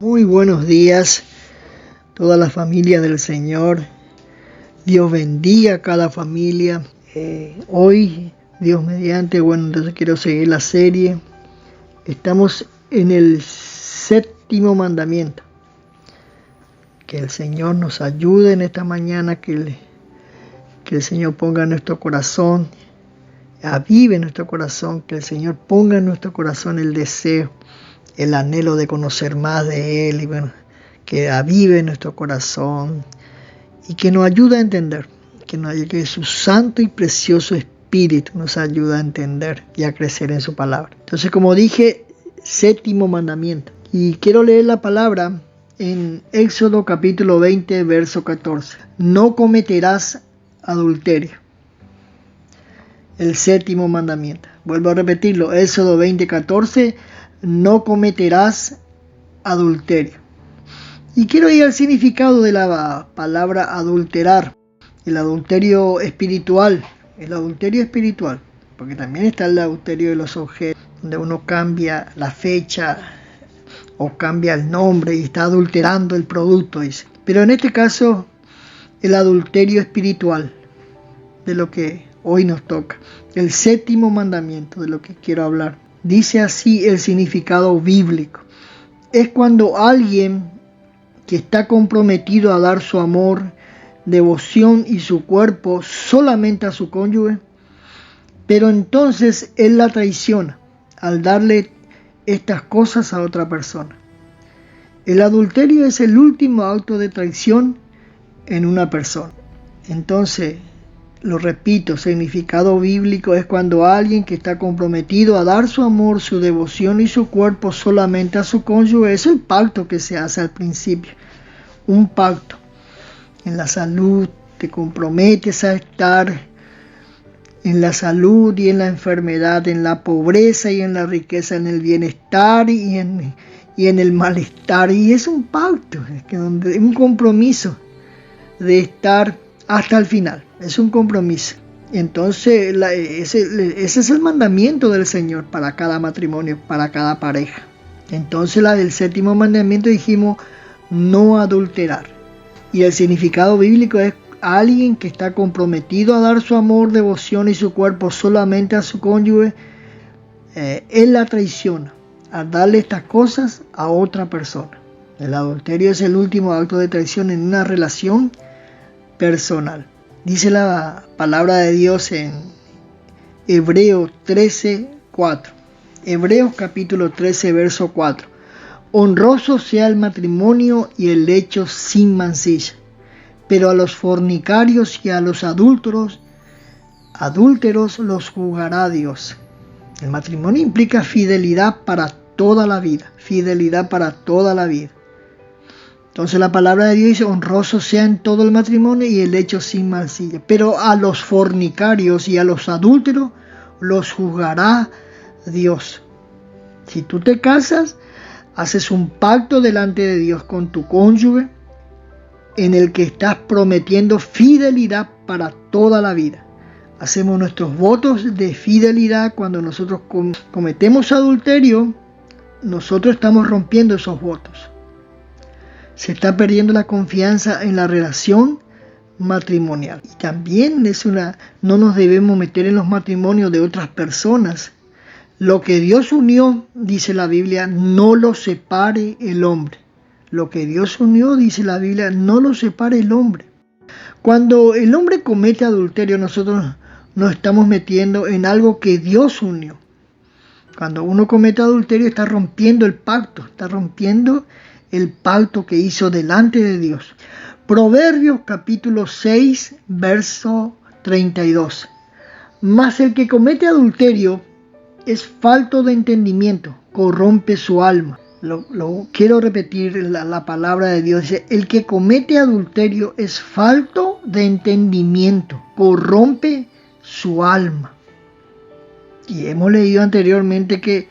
Muy buenos días, toda la familia del Señor. Dios bendiga a cada familia. Hoy, Dios mediante, entonces quiero seguir la serie. Estamos en el 7º mandamiento. Que el Señor nos ayude en esta mañana, que el Señor ponga en nuestro corazón, avive en nuestro corazón, que el Señor ponga en nuestro corazón el deseo, el anhelo de conocer más de Él, y que avive nuestro corazón y que nos ayude a entender, que su santo y precioso Espíritu nos ayude a entender y a crecer en su palabra. Entonces, como dije, 7º mandamiento. Y quiero leer la palabra en Éxodo capítulo 20, verso 14. No cometerás adulterio. El 7º mandamiento. Vuelvo a repetirlo, Éxodo 20, 14. No cometerás adulterio. Y quiero ir al significado de la palabra adulterar. El adulterio espiritual. Porque también está el adulterio de los objetos, donde uno cambia la fecha o cambia el nombre y está adulterando el producto, dice. Pero en este caso, el adulterio espiritual, de lo que hoy nos toca. El 7º mandamiento, de lo que quiero hablar. Dice así el significado bíblico. Es cuando alguien que está comprometido a dar su amor, devoción y su cuerpo solamente a su cónyuge, pero entonces él la traiciona al darle estas cosas a otra persona. El adulterio es el último acto de traición en una persona. Entonces, lo repito, significado bíblico es cuando alguien que está comprometido a dar su amor, su devoción y su cuerpo solamente a su cónyuge, es el pacto que se hace al principio. Un pacto. En la salud te comprometes a estar en la salud y en la enfermedad, en la pobreza y en la riqueza, en el bienestar y en el malestar. Y es un pacto, un compromiso de estar hasta el final. Es un compromiso. Entonces, ese es el mandamiento del Señor para cada matrimonio, para cada pareja. Entonces, la del 7º mandamiento dijimos, no adulterar. Y el significado bíblico es alguien que está comprometido a dar su amor, devoción y su cuerpo solamente a su cónyuge. Él la traiciona al darle estas cosas a otra persona. El adulterio es el último acto de traición en una relación personal. Dice la palabra de Dios en Hebreos 13, 4. Hebreos capítulo 13, verso 4. Honroso sea el matrimonio y el lecho sin mancilla, pero a los fornicarios y a los adúlteros los juzgará Dios. El matrimonio implica fidelidad para toda la vida. Fidelidad para toda la vida. Entonces la palabra de Dios dice, honroso sea en todo el matrimonio y el lecho sin mancilla. Pero a los fornicarios y a los adúlteros los juzgará Dios. Si tú te casas, haces un pacto delante de Dios con tu cónyuge en el que estás prometiendo fidelidad para toda la vida. Hacemos nuestros votos de fidelidad. Cuando nosotros cometemos adulterio, nosotros estamos rompiendo esos votos. Se está perdiendo la confianza en la relación matrimonial. Y también no nos debemos meter en los matrimonios de otras personas. Lo que Dios unió, dice la Biblia, no lo separe el hombre. Lo que Dios unió, dice la Biblia, no lo separe el hombre. Cuando el hombre comete adulterio, nosotros nos estamos metiendo en algo que Dios unió. Cuando uno comete adulterio, está rompiendo el pacto, está rompiendo el pacto que hizo delante de Dios. Proverbios capítulo 6, verso 32. Mas el que comete adulterio es falto de entendimiento, corrompe su alma. Quiero repetir la palabra de Dios. Dice, el que comete adulterio es falto de entendimiento, corrompe su alma. Y hemos leído anteriormente que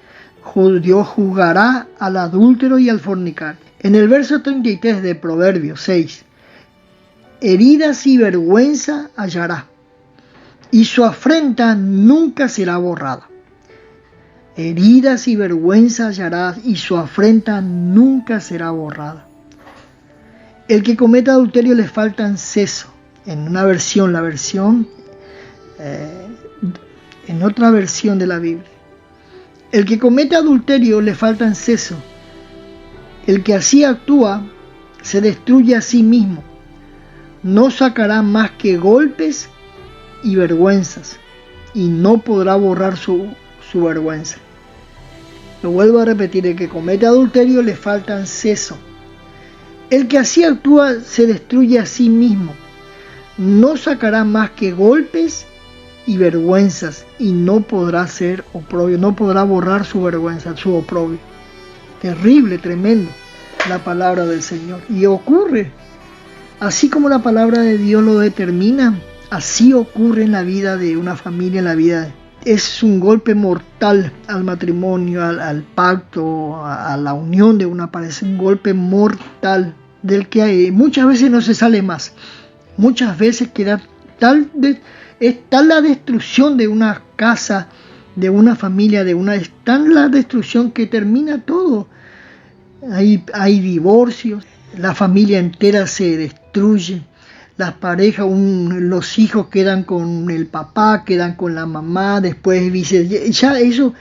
Dios juzgará al adúltero y al fornicario. En el verso 33 de Proverbios 6, heridas y vergüenza hallará, y su afrenta nunca será borrada. Heridas y vergüenza hallará, y su afrenta nunca será borrada. El que cometa adulterio le falta seso. En una versión, en otra versión de la Biblia. El que comete adulterio le falta seso. El que así actúa se destruye a sí mismo. No sacará más que golpes y vergüenzas, y no podrá borrar su vergüenza. Lo vuelvo a repetir, el que comete adulterio le falta seso. El que así actúa se destruye a sí mismo. No sacará más que golpes y vergüenzas, y no podrá ser oprobio, no podrá borrar su vergüenza, su oprobio. Terrible, tremendo, la palabra del Señor. Y ocurre, así como la palabra de Dios lo determina, así ocurre en la vida de una familia, en la vida. Es un golpe mortal al matrimonio, al pacto, a la unión de una pareja. Es un golpe mortal del que muchas veces no se sale más. Muchas veces queda es tal la destrucción de una casa, de una familia, es tan la destrucción que termina todo. Hay divorcios, la familia entera se destruye, las parejas, los hijos quedan con el papá, quedan con la mamá, después ya eso,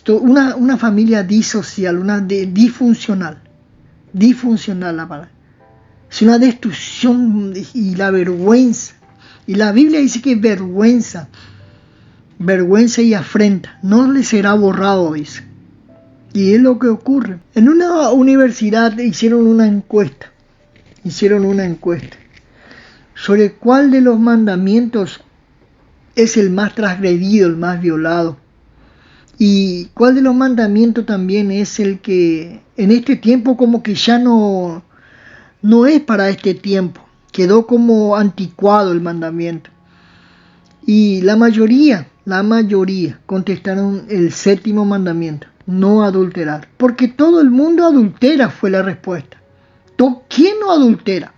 una familia disocial, disfuncional la palabra. Es una destrucción y la vergüenza. Y la Biblia dice que vergüenza y afrenta, no le será borrado, dice. Y es lo que ocurre. En una universidad hicieron una encuesta sobre cuál de los mandamientos es el más transgredido, el más violado. Y cuál de los mandamientos también es el que en este tiempo como que ya no es para este tiempo. Quedó como anticuado el mandamiento. Y la mayoría contestaron el 7º mandamiento, no adulterar. Porque todo el mundo adultera, fue la respuesta. ¿Quién no adultera?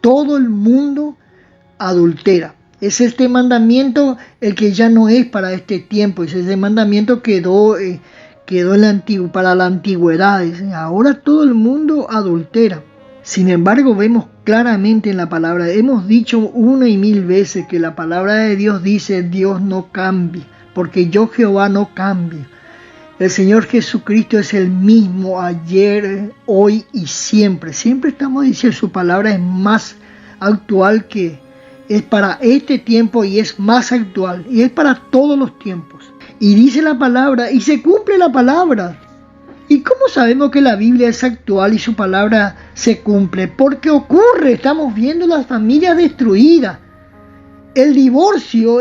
Todo el mundo adultera. Es este mandamiento el que ya no es para este tiempo. Es ese mandamiento quedó para la antigüedad. Ahora todo el mundo adultera. Sin embargo, vemos claramente en la palabra, hemos dicho una y mil veces que la palabra de Dios dice: Dios no cambia, porque yo Jehová no cambio. El Señor Jesucristo es el mismo ayer, hoy y siempre. Siempre estamos diciendo, su palabra es más actual, que es para este tiempo, y es más actual, y es para todos los tiempos. Y dice la palabra, y se cumple la palabra. ¿Y cómo sabemos que la Biblia es actual y su palabra se cumple? Porque ocurre, estamos viendo las familias destruidas. El divorcio,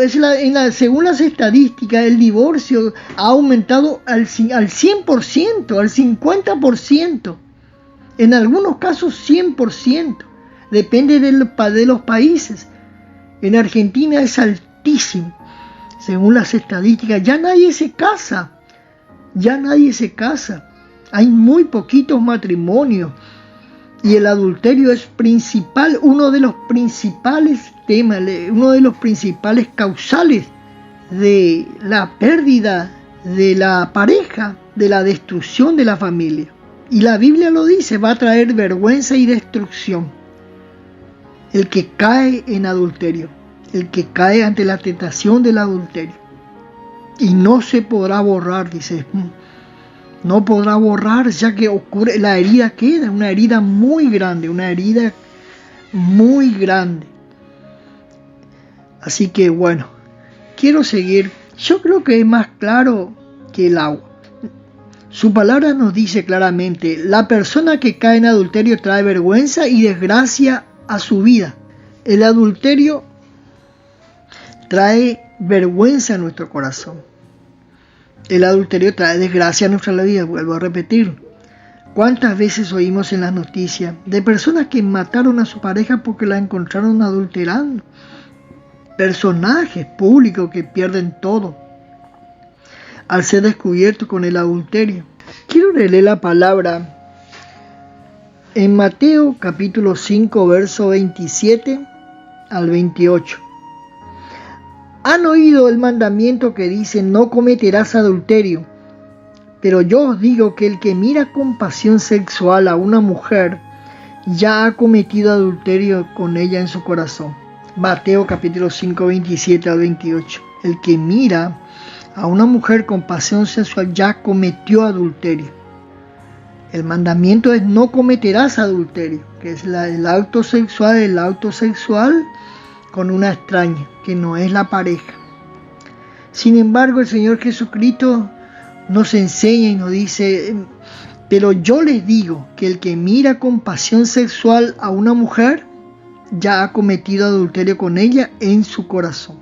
según las estadísticas, el divorcio ha aumentado al 100%, al 50%. En algunos casos 100%. Depende de los países. En Argentina es altísimo. Según las estadísticas, ya nadie se casa. Hay muy poquitos matrimonios. Y el adulterio es uno de los principales temas, uno de los principales causales de la pérdida de la pareja, de la destrucción de la familia. Y la Biblia lo dice, va a traer vergüenza y destrucción. El que cae en adulterio, el que cae ante la tentación del adulterio. Y no se podrá borrar, dice. No podrá borrar, ya que ocurre, la herida queda, una herida muy grande. Así que bueno, quiero seguir. Yo creo que es más claro que el agua. Su palabra nos dice claramente: la persona que cae en adulterio trae vergüenza y desgracia a su vida. El adulterio trae vergüenza a nuestro corazón. El adulterio trae desgracia a nuestra vida, vuelvo a repetir. ¿Cuántas veces oímos en las noticias de personas que mataron a su pareja porque la encontraron adulterando? Personajes públicos que pierden todo al ser descubiertos con el adulterio. Quiero leer la palabra en Mateo capítulo 5, verso 27 al 28. Han oído el mandamiento que dice: no cometerás adulterio. Pero yo os digo que el que mira con pasión sexual a una mujer ya ha cometido adulterio con ella en su corazón. Mateo capítulo 5, 27 al 28. El que mira a una mujer con pasión sexual ya cometió adulterio. El mandamiento es: no cometerás adulterio, que es el acto sexual con una extraña, que no es la pareja. Sin embargo, el Señor Jesucristo nos enseña y nos dice: pero yo les digo que el que mira con pasión sexual a una mujer ya ha cometido adulterio con ella en su corazón.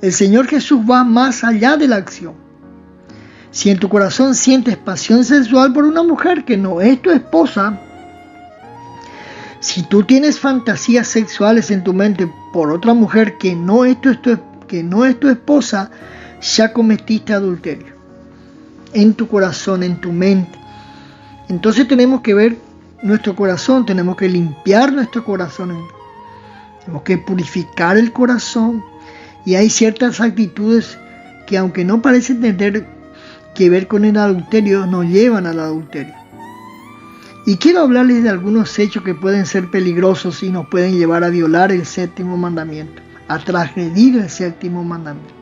El Señor Jesús va más allá de la acción. Si en tu corazón sientes pasión sexual por una mujer que no es tu esposa, si tú tienes fantasías sexuales en tu mente por otra mujer que no es tu esposa, ya cometiste adulterio en tu corazón, en tu mente. Entonces tenemos que ver nuestro corazón, tenemos que limpiar nuestro corazón, tenemos que purificar el corazón. Y hay ciertas actitudes que, aunque no parecen tener que ver con el adulterio, nos llevan al adulterio. Y quiero hablarles de algunos hechos que pueden ser peligrosos y nos pueden llevar a violar el séptimo mandamiento, a transgredir el séptimo mandamiento.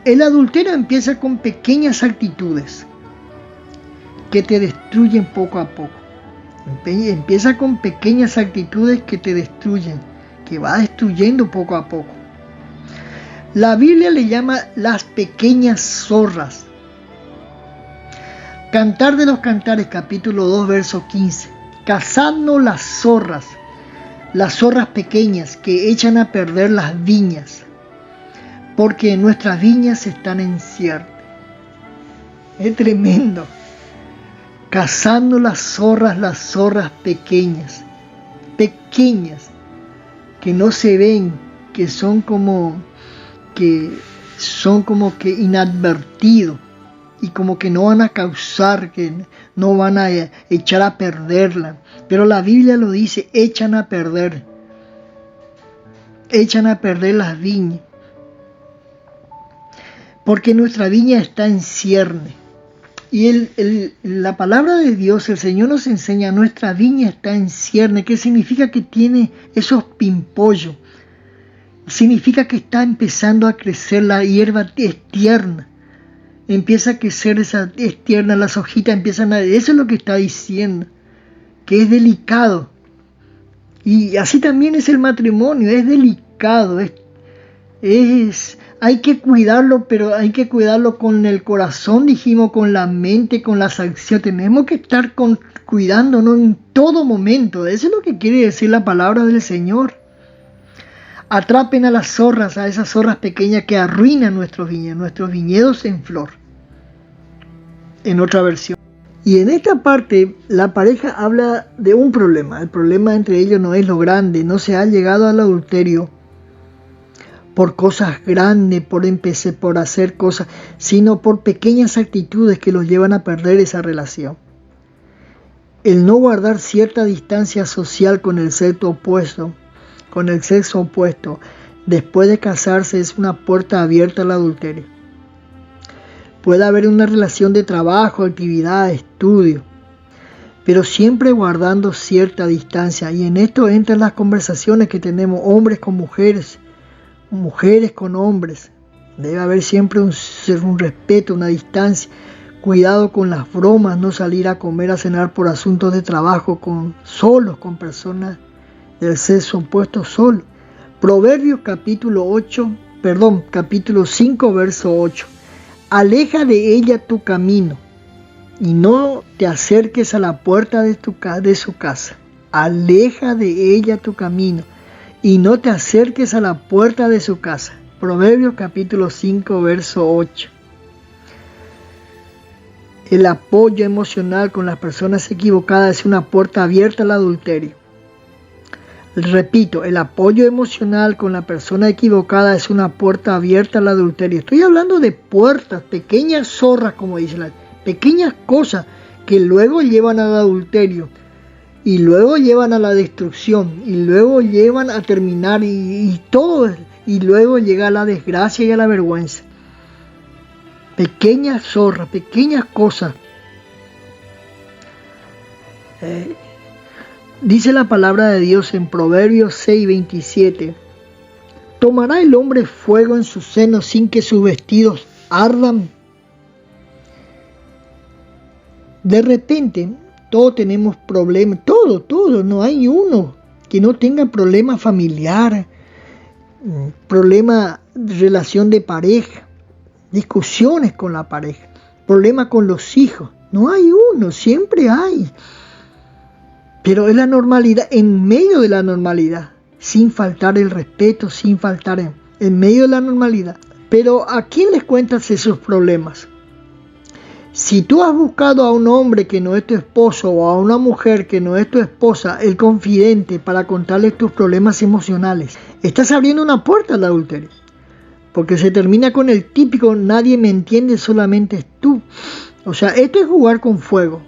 El adulterio empieza con pequeñas actitudes que te destruyen poco a poco. Empieza con pequeñas actitudes que te destruyen, que va destruyendo poco a poco. La Biblia le llama las pequeñas zorras. Cantar de los Cantares, capítulo 2, verso 15. Cazadnos las zorras pequeñas que echan a perder las viñas, porque nuestras viñas están en cierre. Es tremendo. Cazando las zorras pequeñas, que no se ven, que son como que inadvertidos y como que no van a causar, que no van a echar a perderla. Pero la Biblia lo dice: echan a perder las viñas, porque nuestra viña está en cierne. Y la palabra de Dios, el Señor nos enseña: nuestra viña está en cierne, que significa que tiene esos pimpollos, significa que está empezando a crecer, la hierba es tierna, empieza a crecer, es tierna, las hojitas empiezan a... Eso es lo que está diciendo, que es delicado. Y así también es el matrimonio, es delicado, hay que cuidarlo, pero hay que cuidarlo con el corazón, dijimos, con la mente, con las acciones. Tenemos que estar cuidándonos en todo momento. Eso es lo que quiere decir la palabra del Señor. Atrapen a las zorras, a esas zorras pequeñas que arruinan nuestros viñedos en flor. En otra versión. Y en esta parte, la pareja habla de un problema. El problema entre ellos no es lo grande, no se ha llegado al adulterio por cosas grandes, por hacer cosas, sino por pequeñas actitudes que los llevan a perder esa relación. El no guardar cierta distancia social con el sexo opuesto, después de casarse, es una puerta abierta al adulterio. Puede haber una relación de trabajo, actividad, estudio, pero siempre guardando cierta distancia. Y en esto entran las conversaciones que tenemos, hombres con mujeres, mujeres con hombres. Debe haber siempre un respeto, una distancia. Cuidado con las bromas, no salir a comer, a cenar por asuntos de trabajo con personas del sexo opuesto solo. Proverbios capítulo 5, verso 8. Aleja de ella tu camino y no te acerques a la puerta de su casa. Aleja de ella tu camino y no te acerques a la puerta de su casa. Proverbios capítulo 5, verso 8. El apoyo emocional con las personas equivocadas es una puerta abierta al adulterio. Repito, el apoyo emocional con la persona equivocada es una puerta abierta al adulterio. Estoy hablando de puertas, pequeñas zorras, como dice pequeñas cosas que luego llevan al adulterio y luego llevan a la destrucción y luego llevan a terminar y todo, y luego llega a la desgracia y a la vergüenza. pequeñas zorras, pequeñas cosas. Dice la palabra de Dios en Proverbios 6:27, ¿tomará el hombre fuego en su seno sin que sus vestidos ardan? De repente, todos tenemos problemas, todo, no hay uno que no tenga problema familiar, problema de relación de pareja, discusiones con la pareja, problema con los hijos. No hay uno, siempre hay. Pero es la normalidad, en medio de la normalidad, sin faltar el respeto, sin faltar en medio de la normalidad. Pero ¿a quién les cuentas esos problemas? Si tú has buscado a un hombre que no es tu esposo o a una mujer que no es tu esposa, el confidente, para contarles tus problemas emocionales, estás abriendo una puerta al adulterio. Porque se termina con el típico, nadie me entiende, solamente es tú. O sea, esto es jugar con fuego.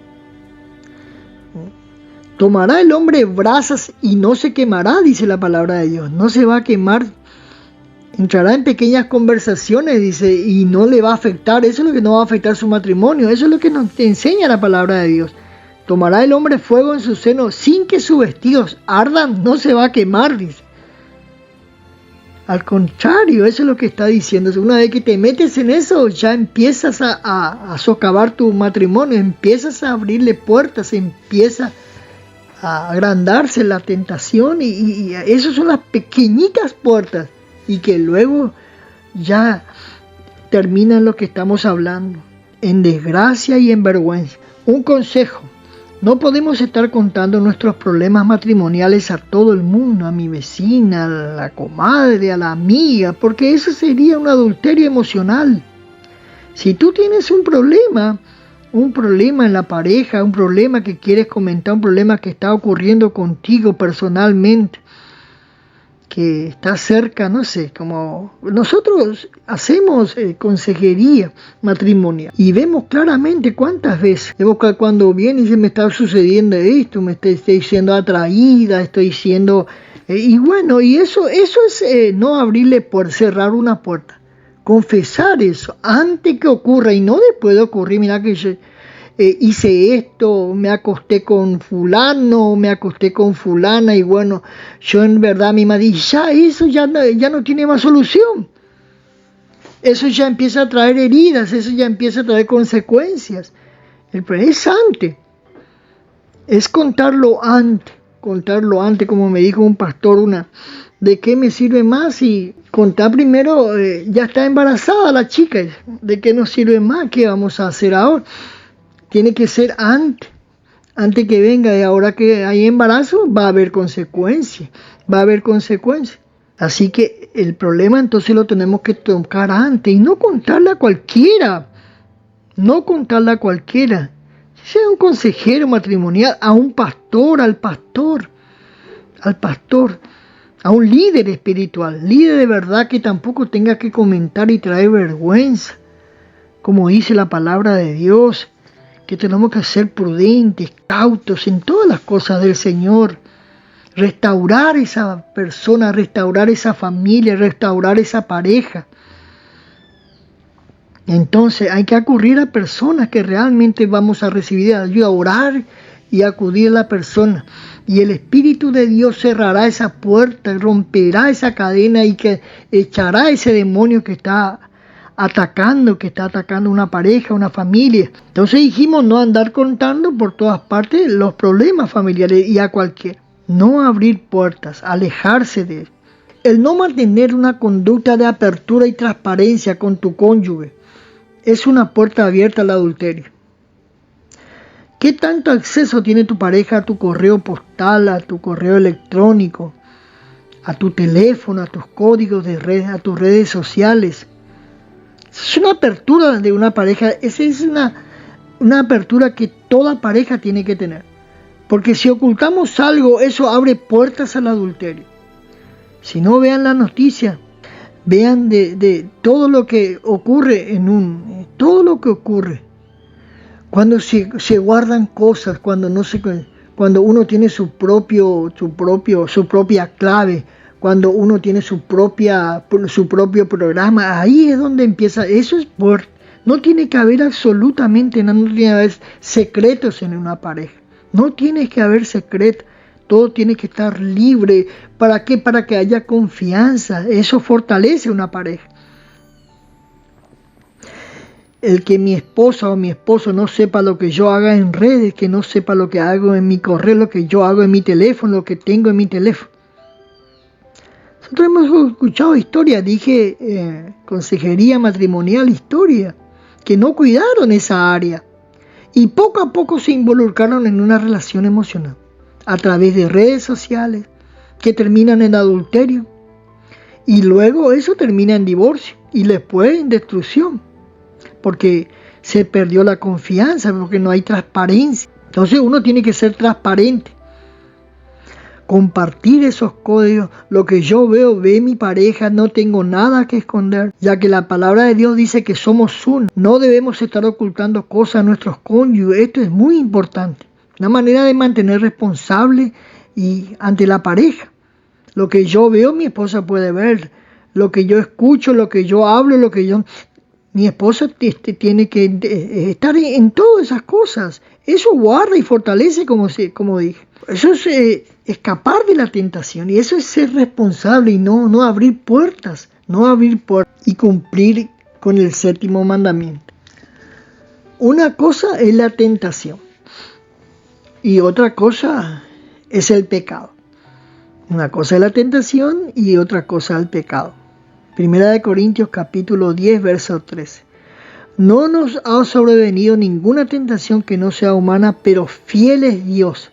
Tomará el hombre brasas y no se quemará, dice la palabra de Dios. No se va a quemar. Entrará en pequeñas conversaciones, dice, y no le va a afectar. Eso es lo que no va a afectar su matrimonio. Eso es lo que nos enseña la palabra de Dios. Tomará el hombre fuego en su seno sin que sus vestidos ardan. No se va a quemar, dice. Al contrario, eso es lo que está diciendo. Una vez que te metes en eso, ya empiezas a socavar tu matrimonio. Empiezas a abrirle puertas, empieza a agrandarse la tentación y esas son las pequeñitas puertas y que luego ya terminan lo que estamos hablando, en desgracia y en vergüenza. Un consejo: no podemos estar contando nuestros problemas matrimoniales a todo el mundo, a mi vecina, a la comadre, a la amiga, porque eso sería un adulterio emocional. Si tú tienes un problema en la pareja, un problema que quieres comentar, un problema que está ocurriendo contigo personalmente, que está cerca, no sé, como nosotros hacemos consejería matrimonial y vemos claramente cuántas veces, vemos que cuando viene y dice me está sucediendo esto, me estoy siendo atraída, estoy siendo, y bueno, y eso es no abrirle por cerrar una puerta. Confesar eso antes que ocurra y no después de ocurrir. Mira que yo hice esto, me acosté con fulano, me acosté con fulana y bueno, yo en verdad mi madre dice, eso ya no tiene más solución. Eso ya empieza a traer heridas, eso ya empieza a traer consecuencias. Es antes, es contarlo antes, como me dijo un pastor ¿de qué me sirve más? Y contar primero, ya está embarazada la chica, ¿de qué nos sirve más? ¿Qué vamos a hacer ahora? Tiene que ser antes que venga, y ahora que hay embarazo va a haber consecuencias. Así que el problema entonces lo tenemos que tocar antes y no contarle a cualquiera. Sea un consejero matrimonial, a un pastor, al pastor, a un líder espiritual, líder de verdad que tampoco tenga que comentar y traer vergüenza, como dice la palabra de Dios, que tenemos que ser prudentes, cautos en todas las cosas del Señor, restaurar esa persona, restaurar esa familia, restaurar esa pareja. Entonces hay que acudir a personas que realmente vamos a recibir ayuda, orar y acudir a la persona. Y el Espíritu de Dios cerrará esa puerta, romperá esa cadena y que echará ese demonio que está atacando una pareja, una familia. Entonces dijimos no andar contando por todas partes los problemas familiares y a cualquiera. No abrir puertas, alejarse de él. El no mantener una conducta de apertura y transparencia con tu cónyuge es una puerta abierta al adulterio. ¿Qué tanto acceso tiene tu pareja a tu correo postal, a tu correo electrónico, a tu teléfono, a tus códigos de red, a tus redes sociales? Es una apertura de una pareja, esa es una apertura que toda pareja tiene que tener. Porque si ocultamos algo, eso abre puertas al adulterio. Si no, vean la noticia, vean de todo lo que ocurre todo lo que ocurre. Cuando se guardan cosas, cuando uno tiene su propia clave, cuando uno tiene su propio programa, ahí es donde empieza. Eso es No tiene que haber absolutamente nada, no tiene que haber secretos en una pareja. No tiene que haber secretos. Todo tiene que estar libre. ¿Para qué? Para que haya confianza. Eso fortalece una pareja. El que mi esposa o mi esposo no sepa lo que yo haga en redes, que no sepa lo que hago en mi correo, lo que yo hago en mi teléfono, lo que tengo en mi teléfono. Nosotros hemos escuchado historias, dije consejería matrimonial, historia, que no cuidaron esa área y poco a poco se involucraron en una relación emocional a través de redes sociales que terminan en adulterio y luego eso termina en divorcio y después en destrucción porque se perdió la confianza, porque no hay transparencia. Entonces uno tiene que ser transparente, compartir esos códigos. Lo que yo veo, ve mi pareja, no tengo nada que esconder, ya que la palabra de Dios dice que somos uno. No debemos estar ocultando cosas a nuestros cónyuges. Esto es muy importante. Una manera de mantener responsable y ante la pareja. Lo que yo veo, mi esposa puede ver. Lo que yo escucho, lo que yo hablo, lo que yo... Mi esposa tiene que estar en todas esas cosas. Eso guarda y fortalece, como dije. Eso es escapar de la tentación. Y eso es ser responsable y no abrir puertas. No abrir puertas y cumplir con el 7º mandamiento. Una cosa es la tentación. Y otra cosa es el pecado. Una cosa es la tentación y otra cosa el pecado. 1 Corintios capítulo 10, verso 13. No nos ha sobrevenido ninguna tentación que no sea humana, pero fiel es Dios,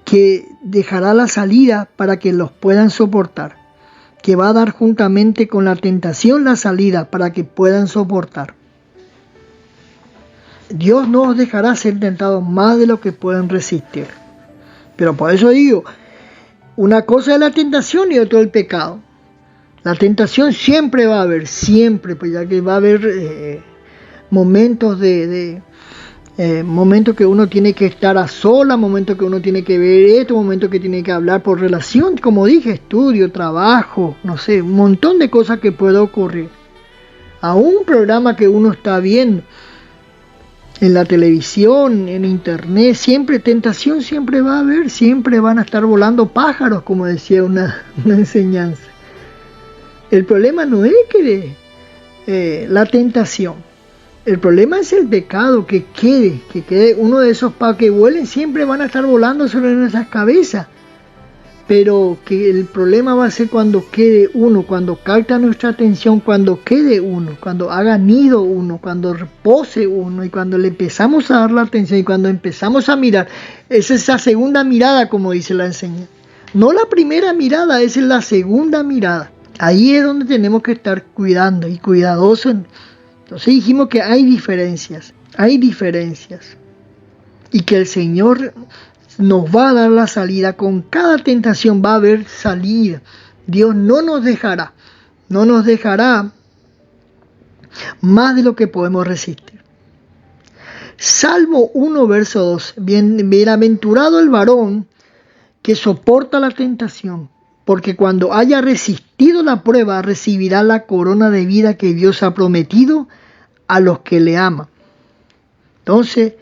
que dejará la salida para que los puedan soportar, que va a dar juntamente con la tentación la salida para que puedan soportar. Dios no os dejará ser tentados más de lo que puedan resistir. Pero por eso digo, una cosa es la tentación y otra el pecado. La tentación siempre va a haber, siempre, pues ya que va a haber momentos momentos que uno tiene que estar a solas, momentos que uno tiene que ver esto, momentos que tiene que hablar por relación, como dije, estudio, trabajo, no sé, un montón de cosas que puede ocurrir. A un programa que uno está viendo en la televisión, en internet, siempre tentación siempre va a haber, siempre van a estar volando pájaros, como decía una enseñanza. El problema no es que la tentación, el problema es el pecado, que quede uno de esos pájaros que vuelen, siempre van a estar volando sobre nuestras cabezas, pero que el problema va a ser cuando quede uno, cuando capta nuestra atención, cuando quede uno, cuando haga nido uno, cuando repose uno y cuando le empezamos a dar la atención y cuando empezamos a mirar. Es esa segunda mirada, como dice la enseñanza. No la primera mirada, es la segunda mirada. Ahí es donde tenemos que estar cuidando y cuidadosos. Entonces dijimos que hay diferencias. Y que el Señor nos va a dar la salida. Con cada tentación va a haber salida. Dios no nos dejará más de lo que podemos resistir. Salmo 1, verso 2. Bienaventurado el varón que soporta la tentación, porque cuando haya resistido la prueba, recibirá la corona de vida que Dios ha prometido a los que le aman. Entonces,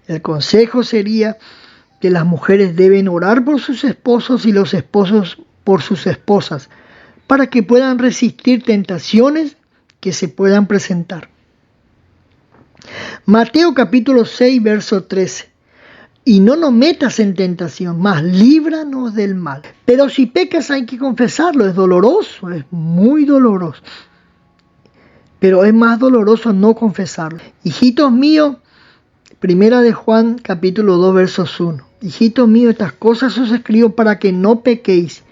el consejo sería que las mujeres deben orar por sus esposos y los esposos por sus esposas, para que puedan resistir tentaciones que se puedan presentar. Mateo capítulo 6, verso 13. Y no nos metas en tentación, mas líbranos del mal. Pero si pecas hay que confesarlo, es doloroso, es muy doloroso. Pero es más doloroso no confesarlo. Hijitos míos, 1 de Juan capítulo 2, versos 1. Hijitos míos, estas cosas os escribo para que no pequéis.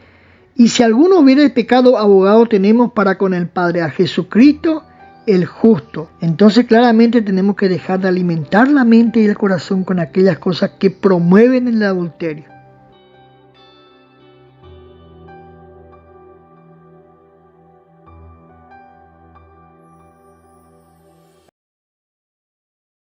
Y si alguno hubiere pecado, abogado tenemos para con el Padre, a Jesucristo el justo. Entonces claramente tenemos que dejar de alimentar la mente y el corazón con aquellas cosas que promueven el adulterio.